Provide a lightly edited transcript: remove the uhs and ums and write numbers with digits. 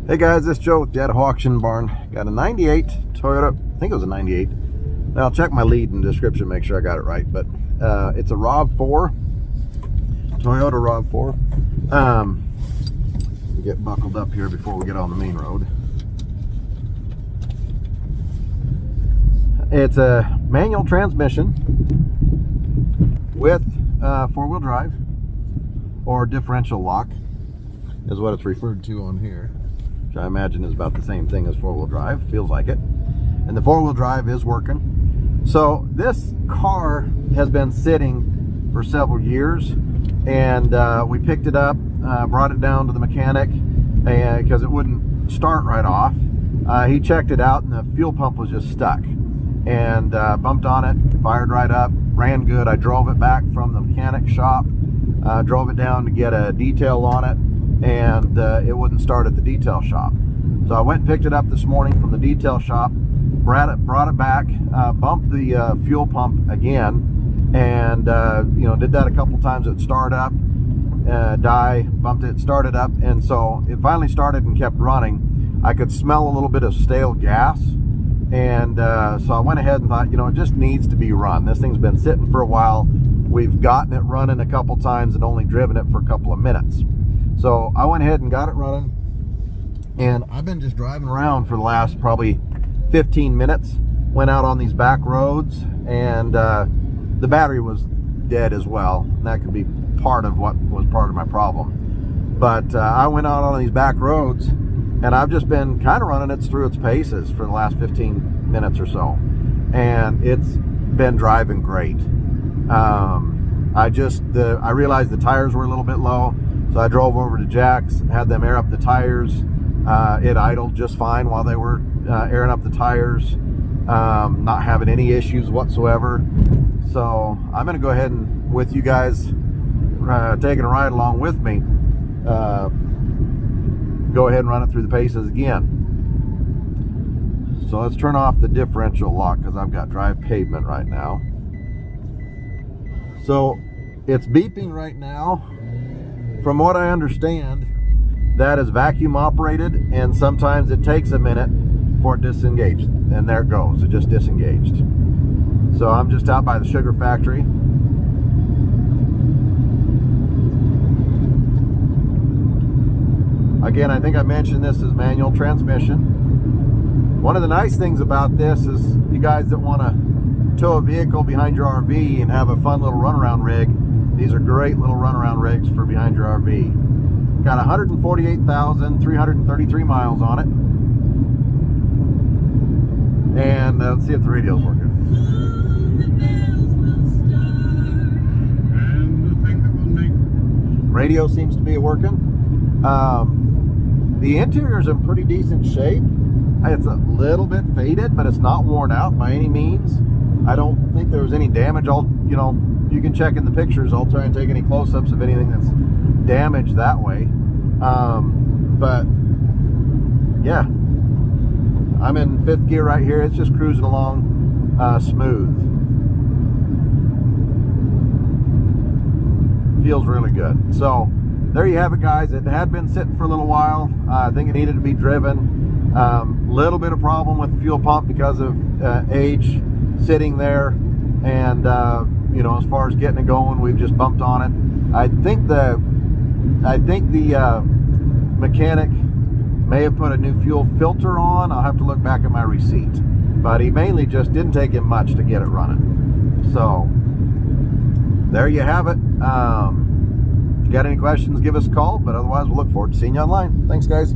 Hey guys, this is Joe with the Idaho Auction Barn. Got a 98 Toyota, I think it was a 98. Now I'll check my lead and description, make sure I got it right, but it's a Rav4, Toyota Rav4. Get buckled up here before we get on the main road. It's a manual transmission with four-wheel drive, or differential lock is what it's referred to on here. I imagine is about the same thing as four-wheel drive, feels like it. And the four-wheel drive is working. So this car has been sitting for several years, and we picked it up, brought it down to the mechanic because it wouldn't start right off. He checked it out and the fuel pump was just stuck, and bumped on it, fired right up, ran good. I drove it back from the mechanic shop, drove it down to get a detail on it, and it wouldn't start at the detail shop. So I went and picked it up this morning from the detail shop, brought it back, bumped the fuel pump again, and did that a couple times. It started up, bumped it, started up, and so it finally started and kept running. I could smell a little bit of stale gas, and so I went ahead and thought, it just needs to be run. This thing's been sitting for a while. We've gotten it running a couple times and only driven it for a couple of minutes. So I went ahead and got it running, and I've been just driving around for the last probably 15 minutes. Went out on these back roads, and the battery was dead as well. And that could be part of what was part of my problem. But I went out on these back roads, and I've just been kind of running it through its paces for the last 15 minutes or so. And it's been driving great. I realized the tires were a little bit low. So I drove over to Jack's, had them air up the tires. It idled just fine while they were airing up the tires, not having any issues whatsoever. So I'm going to go ahead and, with you guys taking a ride along with me, go ahead and run it through the paces again. So let's turn off the differential lock because I've got dry pavement right now. So it's beeping right now. From what I understand, that is vacuum operated, and sometimes it takes a minute for it disengaged. And there it goes, it just disengaged. So I'm just out by the sugar factory. Again, I think I mentioned this is manual transmission. One of the nice things about this is you guys that want to tow a vehicle behind your RV and have a fun little runaround rig, these are great little runaround rigs for behind your RV. Got 148,333 miles on it. And let's see if the radio's working. Radio seems to be working. The interior's in pretty decent shape. It's a little bit faded, but it's not worn out by any means. I don't think there was any damage. You can check in the pictures. I'll try and take any close-ups of anything that's damaged that way. But yeah, I'm in fifth gear right here. It's just cruising along smooth. Feels really good. So there you have it, guys. It had been sitting for a little while. I think it needed to be driven. Little bit of problem with the fuel pump because of age sitting there, and as far as getting it going, we've just bumped on it. I think the mechanic may have put a new fuel filter on. I'll have to look back at my receipt, but he mainly just didn't take him much to get it running. So there you have it. If you got any questions, give us a call, but otherwise we'll look forward to seeing you online. Thanks, guys.